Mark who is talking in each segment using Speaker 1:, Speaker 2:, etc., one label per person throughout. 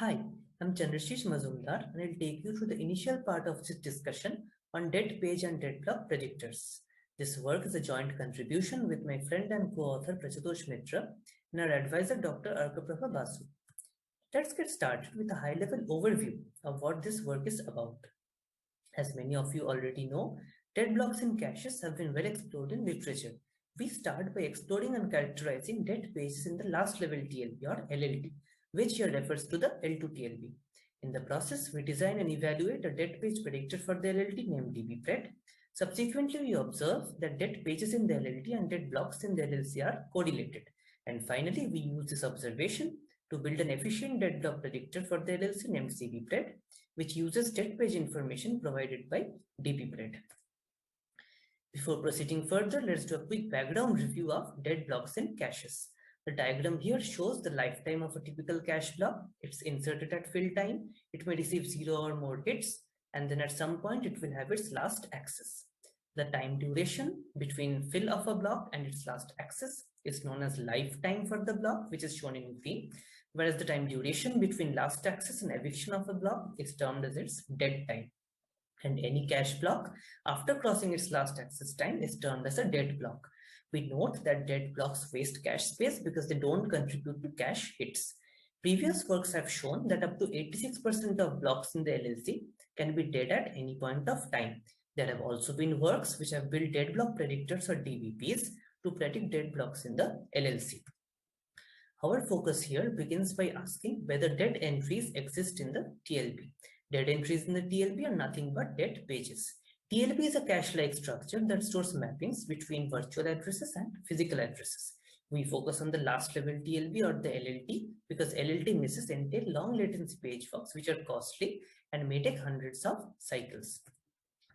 Speaker 1: Hi, I'm Chandrashish Mazumdar and I'll take you through the initial part of this discussion on dead page and dead block predictors. This work is a joint contribution with my friend and co-author Prachatosh Mitra and our advisor Dr. Arkaprabha Basu. Let's get started with a high-level overview of what this work is about. As many of you already know, dead blocks in caches have been well explored in literature. We start by exploring and characterizing dead pages in the last level TLB or LLT, which here refers to the L2 TLB. In the process, we design and evaluate a dead page predictor for the LLT named dbpred. Subsequently, we observe that dead pages in the LLT and dead blocks in the LLC are correlated. And finally, we use this observation to build an efficient dead block predictor for the LLC named cbpred, which uses dead page information provided by dbpred. Before proceeding further, let's do a quick background review of dead blocks in caches. The diagram here shows the lifetime of a typical cache block. It's inserted at fill time. It may receive 0 or more hits, and then at some point it will have its last access. The time duration between fill of a block and its last access is known as lifetime for the block, which is shown in green, whereas the time duration between last access and eviction of a block is termed as its dead time. And any cache block after crossing its last access time is termed as a dead block. We note that dead blocks waste cache space because they don't contribute to cache hits. Previous works have shown that up to 86% of blocks in the LLC can be dead at any point of time. There have also been works which have built dead block predictors or DBPs to predict dead blocks in the LLC. Our focus here begins by asking whether dead entries exist in the TLB. Dead entries in the TLB are nothing but dead pages. TLB is a cache-like structure that stores mappings between virtual addresses and physical addresses. We focus on the last level TLB or the LLT because LLT misses entail long latency page forks which are costly and may take hundreds of cycles.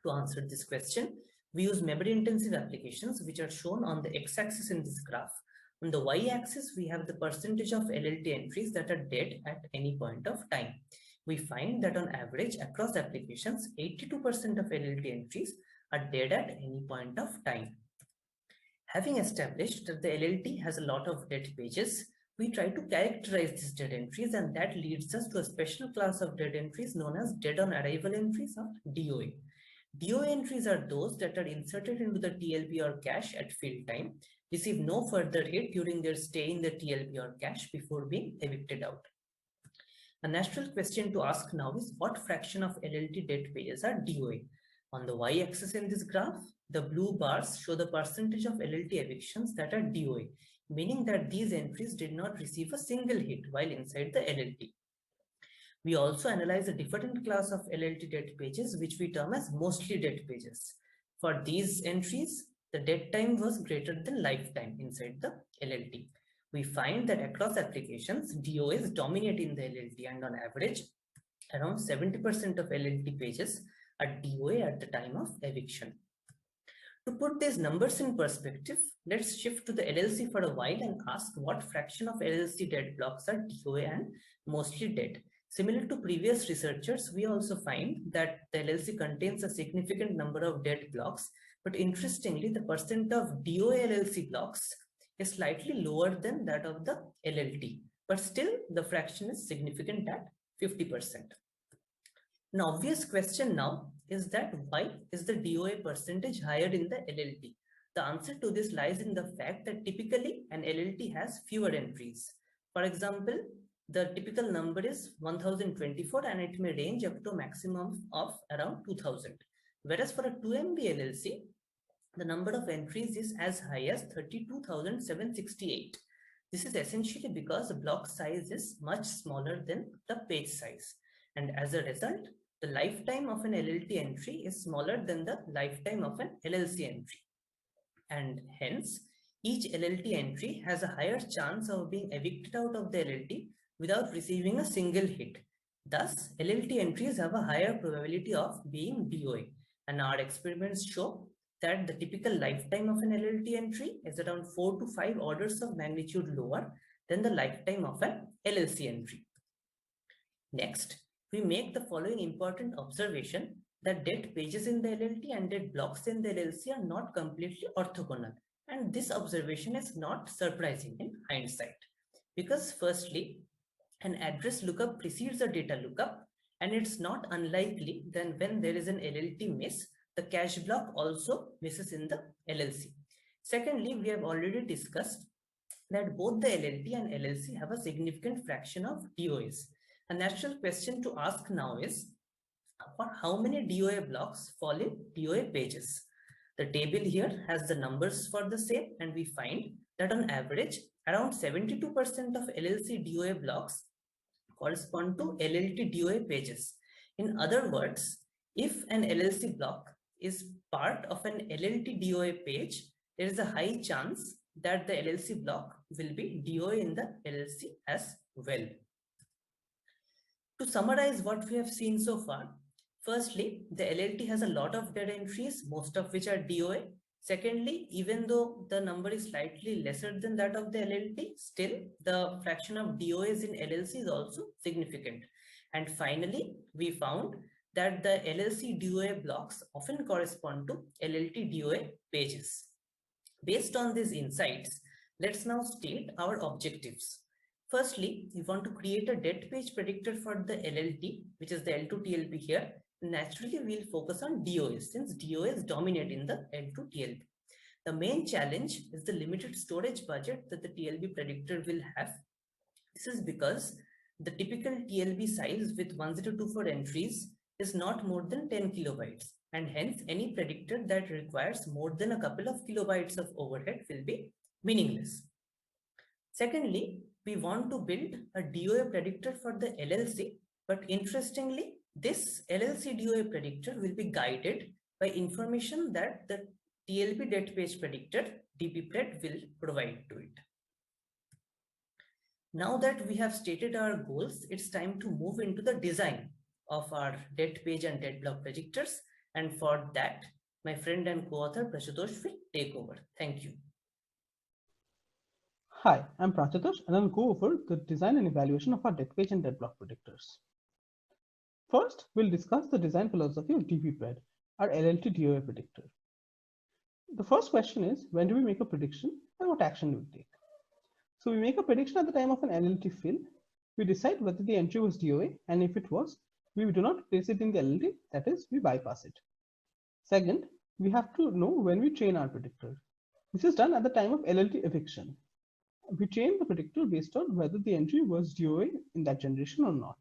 Speaker 1: To answer this question, we use memory-intensive applications which are shown on the x-axis in this graph. On the y-axis, we have the percentage of LLT entries that are dead at any point of time. We find that on average across applications, 82% of LLT entries are dead at any point of time. Having established that the LLT has a lot of dead pages, we try to characterize these dead entries, and that leads us to a special class of dead entries known as dead on arrival entries or DOA. DOA entries are those that are inserted into the TLB or cache at fill time, receive no further hit during their stay in the TLB or cache before being evicted out. A natural question to ask now is what fraction of LLT dead pages are DOA? On the y-axis in this graph, the blue bars show the percentage of LLT evictions that are DOA, meaning that these entries did not receive a single hit while inside the LLT. We also analyze a different class of LLT dead pages, which we term as mostly dead pages. For these entries, the dead time was greater than lifetime inside the LLT. We find that across applications, DOAs dominate in the LLT, and on average, around 70% of LLT pages are DOA at the time of eviction. To put these numbers in perspective, let's shift to the LLC for a while and ask what fraction of LLC dead blocks are DOA and mostly dead. Similar to previous researchers, we also find that the LLC contains a significant number of dead blocks, but interestingly, the percent of DOA LLC blocks is slightly lower than that of the LLT, but still the fraction is significant at 50%. An obvious question now is that why is the DOA percentage higher in the LLT? The answer to this lies in the fact that typically an LLT has fewer entries. For example, the typical number is 1024 and it may range up to a maximum of around 2000. Whereas for a 2MB LLC, the number of entries is as high as 32,768. This is essentially because the block size is much smaller than the page size. And as a result, the lifetime of an LLT entry is smaller than the lifetime of an LLC entry. And hence, each LLT entry has a higher chance of being evicted out of the LLT without receiving a single hit. Thus, LLT entries have a higher probability of being DOA. And our experiments show that the typical lifetime of an LLT entry is around 4 to 5 orders of magnitude lower than the lifetime of an LLC entry. Next, we make the following important observation that dead pages in the LLT and dead blocks in the LLC are not completely orthogonal. And this observation is not surprising in hindsight. Because firstly, An address lookup precedes a data lookup, and it's not unlikely that when there is an LLT miss, the cache block also misses in the LLC. Secondly, we have already discussed that both the LLT and LLC have a significant fraction of DOAs. A natural question to ask now is, how many DOA blocks fall in DOA pages? The table here has the numbers for the same, and we find that on average, around 72% of LLC DOA blocks correspond to LLT DOA pages. In other words, if an LLC block is part of an LLT DOA page, there is a high chance that the LLC block will be DOA in the LLC as well. To summarize what we have seen so far, firstly, the LLT has a lot of dead entries, most of which are DOA. Secondly, even though the number is slightly lesser than that of the LLT, still the fraction of DOAs in LLC is also significant. And finally, we found that the LLC DOA blocks often correspond to LLT DOA pages. Based on these insights, let's now state our objectives. Firstly, we want to create a dead page predictor for the LLT, which is the L2 TLB here. Naturally, we'll focus on DOAs since DOAs dominate in the L2 TLB. The main challenge is the limited storage budget that the TLB predictor will have. This is because the typical TLB size with 1024 entries is not more than 10 kilobytes, and hence any predictor that requires more than a couple of kilobytes of overhead will be meaningless. Secondly, we want to build a DOA predictor for the LLC, but interestingly, this LLC DOA predictor will be guided by information that the TLB dead page predictor DPPred will provide to it. Now that we have stated our goals, it's time to move into the design of our dead page and dead block predictors, and for that, my friend and co-author Prachutosh will take over. Thank you.
Speaker 2: Hi, I'm Prachutosh, and I'll go over the design and evaluation of our dead page and dead block predictors. First, we'll discuss the design philosophy of DPPred, our LLT DOA predictor. The first question is, when do we make a prediction and what action do we take? So we make a prediction at the time of an LLT fill. We decide whether the entry was DOA, and if it was, we do not place it in the LLT, that is, we bypass it. Second, we have to know when we train our predictor. This is done at the time of LLT eviction. We train the predictor based on whether the entry was DOA in that generation or not.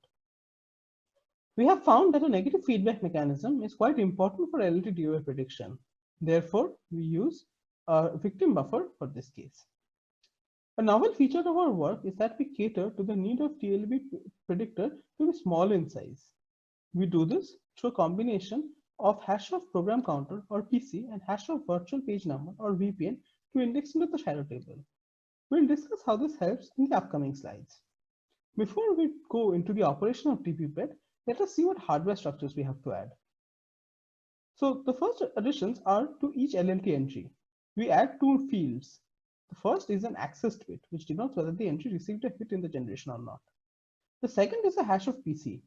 Speaker 2: We have found that a negative feedback mechanism is quite important for LLT DOA prediction. Therefore, we use a victim buffer for this case. A novel feature of our work is that we cater to the need of TLB predictor to be small in size. We do this through a combination of hash of program counter or PC and hash of virtual page number or VPN to index into the shadow table. We'll discuss how this helps in the upcoming slides. Before we go into the operation of DPPred, let us see what hardware structures we have to add. So the first additions are to each LLT entry. We add two fields. The first is an accessed bit, which denotes whether the entry received a hit in the generation or not. The second is a hash of PC.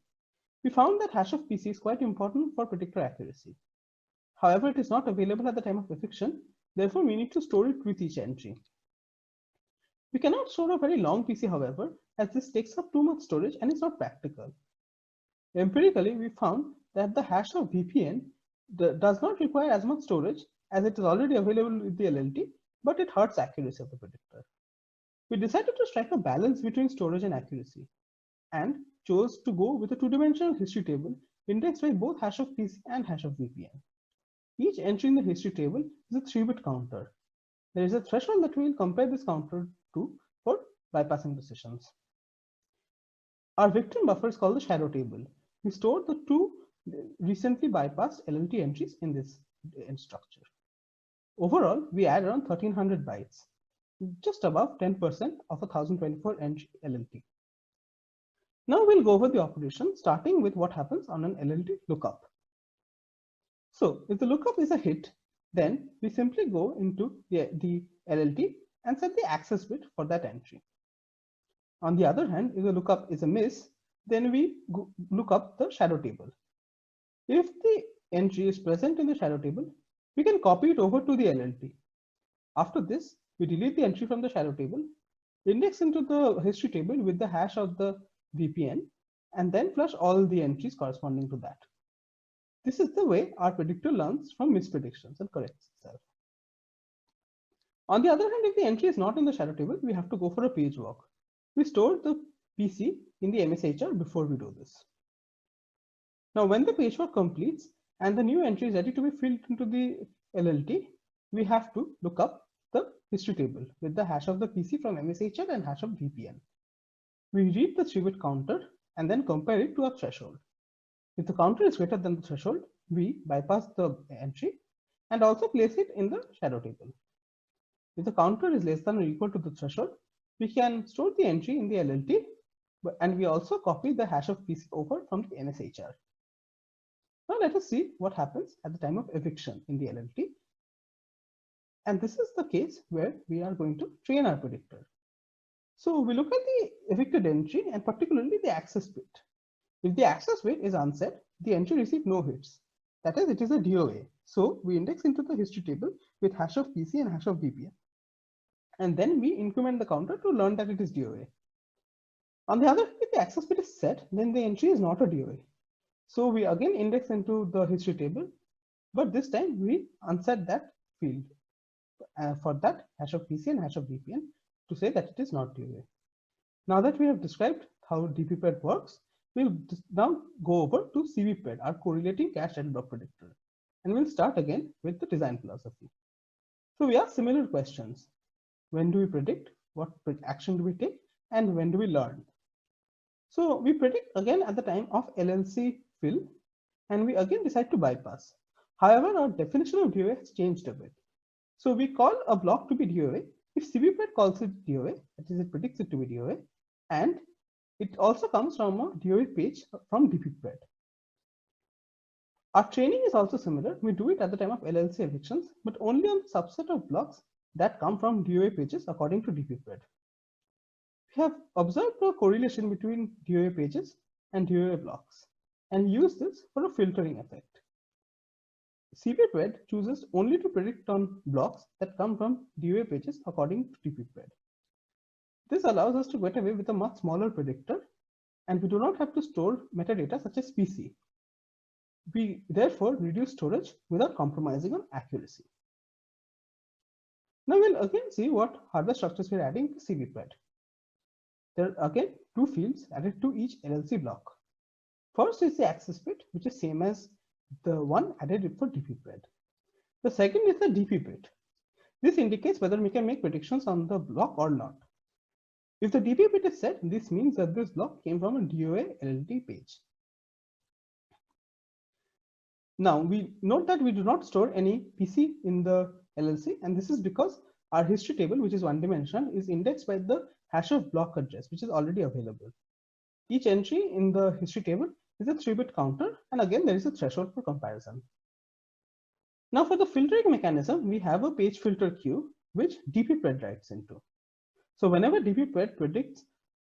Speaker 2: We found that hash of PC is quite important for predictor accuracy. However, it is not available at the time of eviction. Therefore, we need to store it with each entry. We cannot store a very long PC, however, as this takes up too much storage and is not practical. Empirically, we found that the hash of VPN does not require as much storage as it is already available with the LLT, but it hurts accuracy of the predictor. We decided to strike a balance between storage and accuracy and chose to go with a two-dimensional history table indexed by both hash of PC and hash of VPN. Each entry in the history table is a 3-bit counter. There is a threshold that we will compare this counter to for bypassing decisions. Our victim buffer is called the shadow table. We store the two recently bypassed LLT entries in this structure. Overall, we add around 1300 bytes, just above 10% of a 1024 entry LLT. Now we'll go over the operation, starting with what happens on an LLT lookup. So if the lookup is a hit, then we simply go into the LLT and set the access bit for that entry. On the other hand, if the lookup is a miss, then we look up the shadow table. If the entry is present in the shadow table, we can copy it over to the LLT. After this, we delete the entry from the shadow table, index into the history table with the hash of the VPN, and then flush all the entries corresponding to that. This is the way our predictor learns from mispredictions and corrects itself. On the other hand, if the entry is not in the shadow table, we have to go for a page walk. We store the PC in the MSHR before we do this. Now, when the page walk completes and the new entry is ready to be filled into the LLT, we have to look up the history table with the hash of the PC from MSHR and hash of VPN. We read the 3-bit counter and then compare it to a threshold. If the counter is greater than the threshold, we bypass the entry and also place it in the shadow table. If the counter is less than or equal to the threshold, we can store the entry in the LLT, and we also copy the hash of PC over from the MSHR. Now let us see what happens at the time of eviction in the LLT. And this is the case where we are going to train our predictor. So we look at the evicted entry and particularly the access bit. If the access bit is unset, the entry received no hits. That is, it is a DOA. So we index into the history table with hash of PC and hash of VPN. And then we increment the counter to learn that it is DOA. On the other hand, if the access bit is set, then the entry is not a DOA. So we again index into the history table, but this time we unset that field. For that, hash of PC and hash of VPN to say that it is not DOA. Now that we have described how DPPred works, we'll now go over to CVPred, our correlating cache deadblock predictor. And we'll start again with the design philosophy. So we ask similar questions. When do we predict? What action do we take? And when do we learn? So we predict again at the time of LLC fill, and we again decide to bypass. However, our definition of DOA has changed a bit. So we call a block to be DOA if CVPred calls it DOA, that is, it predicts it to be DOA, and it also comes from a DOA page from DPPred. Our training is also similar. We do it at the time of LLC evictions, but only on the subset of blocks that come from DOA pages according to DPPred. We have observed a correlation between DOA pages and DOA blocks and use this for a filtering effect. CVPred chooses only to predict on blocks that come from DOA pages according to DPPred. This allows us to get away with a much smaller predictor, and we do not have to store metadata such as PC. We therefore reduce storage without compromising on accuracy. Now we'll again see what hardware structures we're adding to CVPred. There are again two fields added to each LLC block. First is the access bit, which is same as the one added for DPPred. The second is the DP bit. This indicates whether we can make predictions on the block or not. If the DP bit is set, this means that this block came from a DOA LLT page. Now we note that we do not store any PC in the LLC, and this is because our history table, which is one-dimensional, is indexed by the hash of block address, which is already available. Each entry in the history table is a 3-bit counter, and again there is a threshold for comparison. Now for the filtering mechanism, we have a page filter queue which DPPred writes into. So whenever DPPred predicts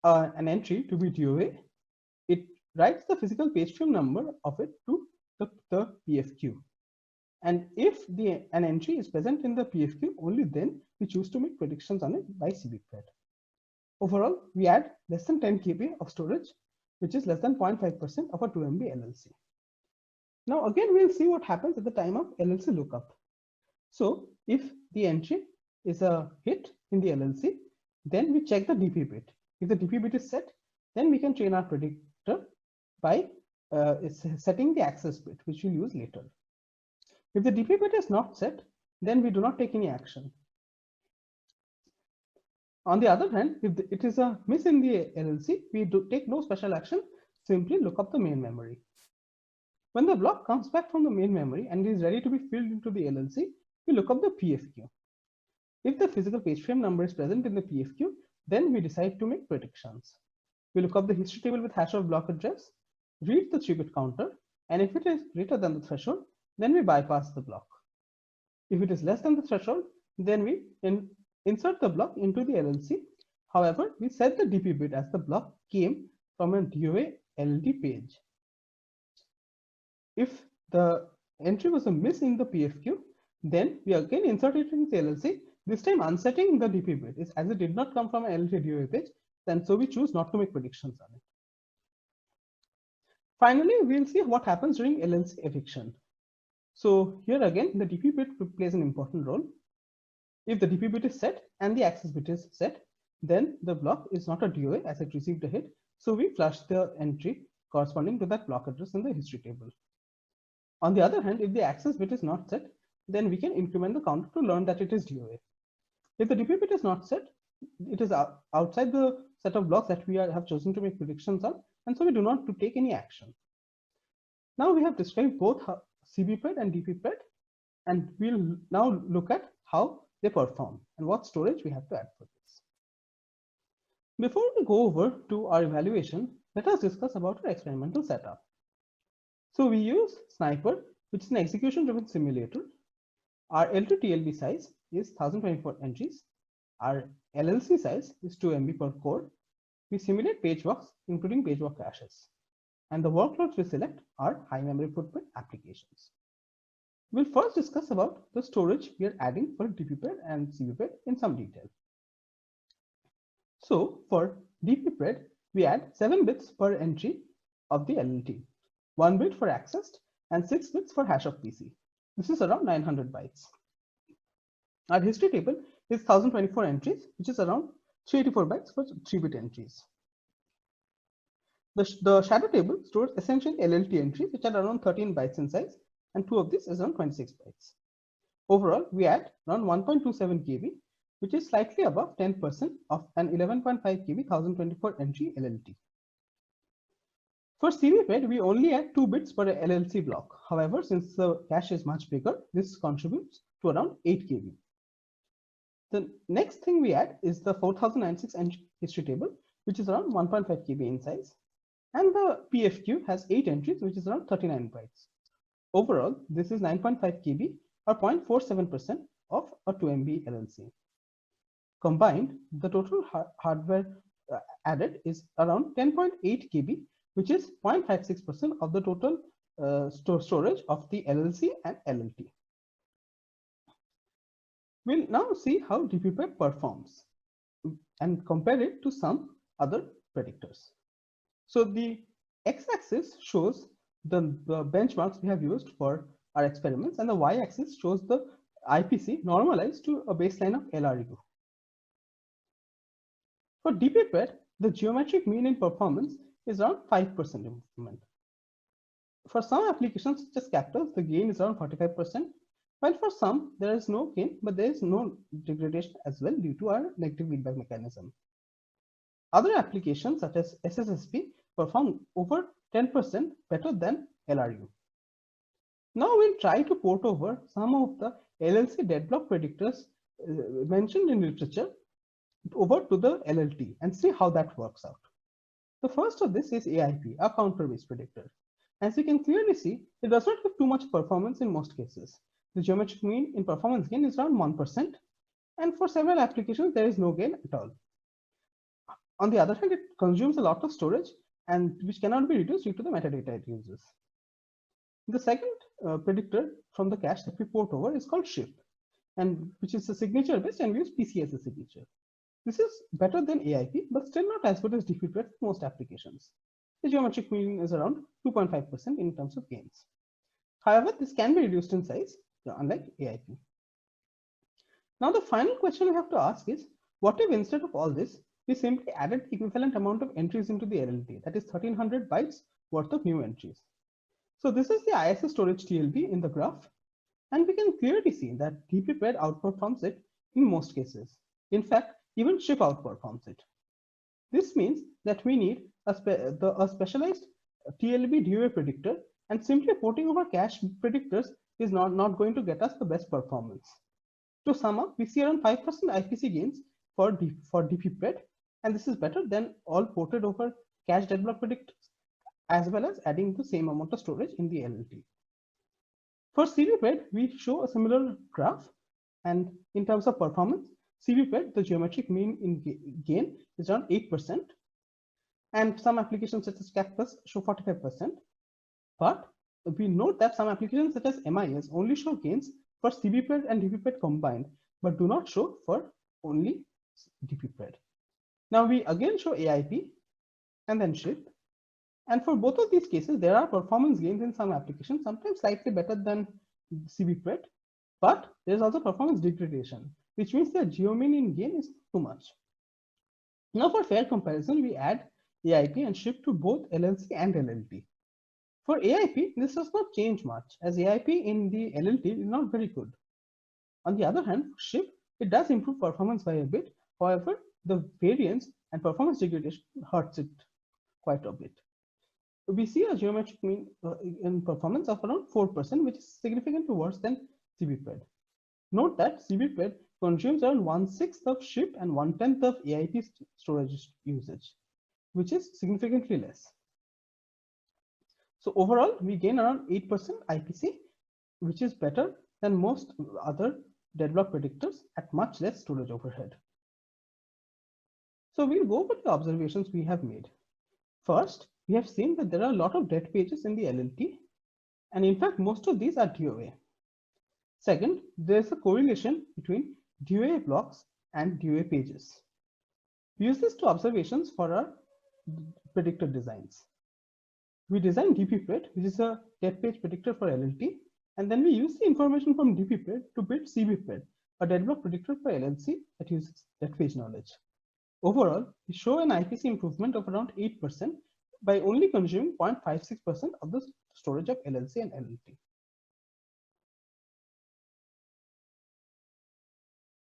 Speaker 2: an entry to be DOA, it writes the physical page frame number of it to the PFQ. And if an entry is present in the PFQ, only then we choose to make predictions on it by CVPred. Overall, we add less than 10 KB of storage, which is less than 0.5% of a 2 MB LLC. Now again, we'll see what happens at the time of LLC lookup. So if the entry is a hit in the LLC, then we check the DP bit. If the DP bit is set, then we can train our predictor by setting the access bit, which we'll use later. If the DP bit is not set, then we do not take any action. On the other hand, if it is a miss in the LLC, we do take no special action, simply look up the main memory. When the block comes back from the main memory and is ready to be filled into the LLC, we look up the PFQ. If the physical page frame number is present in the PFQ, then we decide to make predictions. We look up the history table with hash of block address, read the 3-bit counter, and if it is greater than the threshold, then we bypass the block. If it is less than the threshold, then we insert the block into the LLC. However, we set the DP bit as the block came from a DOA LLT page. If the entry was a miss in the PFQ, then we again insert it into the LLC, this time unsetting the DP bit, as it did not come from an LLT DOA page, and so we choose not to make predictions on it. Finally, we'll see what happens during LLC eviction. So here again, the DP bit plays an important role. If the DP bit is set and the access bit is set, then the block is not a DOA as it received a hit. So we flush the entry corresponding to that block address in the history table. On the other hand, if the access bit is not set, then we can increment the counter to learn that it is DOA. If the DP bit is not set, it is outside the set of blocks that we have chosen to make predictions on, and so we do not to take any action. Now we have described both CBPred and DPPred, and we'll now look at how they perform and what storage we have to add for this. Before we go over to our evaluation, let us discuss about our experimental setup. So we use Sniper, which is an execution-driven simulator. Our L2 TLB size is 1024 entries. Our LLC size is 2 MB per core. We simulate page walks, including page walk caches. And the workloads we select are high memory footprint applications. We'll first discuss about the storage we are adding for DPPred and CBPred in some detail. So for DPPred, we add 7 bits per entry of the LLT, 1 bit for accessed and 6 bits for hash of PC. This is around 900 bytes. Our history table is 1024 entries, which is around 384 bytes for 3-bit entries. The shadow table stores essentially LLT entries, which are around 13 bytes in size, and 2 of these is around 26 bytes. Overall, we add around 1.27 KB, which is slightly above 10% of an 11.5 KB 1024 entry LLT. For CBPred, we only add 2 bits per LLC block. However, since the cache is much bigger, this contributes to around 8 KB. The next thing we add is the 4096 entry history table, which is around 1.5 KB in size. And the PFQ has 8 entries, which is around 39 bytes. Overall, this is 9.5 KB or 0.47% of a 2 MB LLC. Combined, the total hardware added is around 10.8 KB, which is 0.56% of the total storage of the LLC and LLT. We'll now see how DPPred performs and compare it to some other predictors. So the x-axis shows the benchmarks we have used for our experiments, and the y-axis shows the IPC normalized to a baseline of LRU. For DPPred, the geometric mean in performance is around 5% improvement. For some applications such as Captors, the gain is around 45%, while for some there is no gain, but there is no degradation as well due to our negative feedback mechanism. Other applications such as SSSP perform over 10% better than LRU. Now we'll try to port over some of the LLC deadlock predictors mentioned in literature over to the LLT and see how that works out. The first of this is AIP, a counter-based predictor. As you can clearly see, it does not give too much performance in most cases. The geometric mean in performance gain is around 1%, and for several applications there is no gain at all. On the other hand, it consumes a lot of storage, and which cannot be reduced due to the metadata it uses. The second predictor from the cache that we port over is called SHIP, and which is a signature based and we use PC as a signature. This is better than AIP, but still not as good as DPPred for most applications. The geometric mean is around 2.5% in terms of gains. However, this can be reduced in size, unlike AIP. Now the final question we have to ask is, what if instead of all this, we simply added equivalent amount of entries into the LLT, that is 1300 bytes worth of new entries. So this is the ISS storage TLB in the graph, and we can clearly see that DPPred outperforms it in most cases. In fact, even SHIP outperforms it. This means that we need a specialized TLB DOA predictor, and simply porting over cache predictors is not going to get us the best performance. To sum up, we see around 5% IPC gains for DPPred, and this is better than all ported over cache deadlock predictors, as well as adding the same amount of storage in the LLT. For CBPred, we show a similar graph, and in terms of performance, CBPred, the geometric mean in gain is around 8%, and some applications such as Captors show 45%. But we note that some applications such as MIS only show gains for CBPred and DPPred combined, but do not show for only DPPred. Now we again show AIP and then SHIP, And for both of these cases, there are performance gains in some applications, sometimes slightly better than CBPRED, but there's also performance degradation, which means the geomean gain is too much. Now for fair comparison, we add AIP and SHIP to both LLC and LLT. For AIP, this does not change much, as AIP in the LLT is not very good. On the other hand, for SHIP, it does improve performance by a bit. However, the variance and performance degradation hurts it quite a bit. We see a geometric mean in performance of around 4%, which is significantly worse than CBPRED. Note that CBPRED consumes around 1/6 of SHIP and 1/10 of AIP storage usage, which is significantly less. So overall, we gain around 8% IPC, which is better than most other deadlock predictors at much less storage overhead. So we'll go over the observations we have made. First, we have seen that there are a lot of dead pages in the LLT, and in fact, most of these are DOA. Second, there's a correlation between DOA blocks and DOA pages. We use these two observations for our predictor designs. We design DPPRED, which is a dead page predictor for LLT, and then we use the information from DPPRED to build CBPRED, a deadlock predictor for LLC that uses dead page knowledge. Overall, we show an IPC improvement of around 8% by only consuming 0.56% of the storage of LLC and LLT.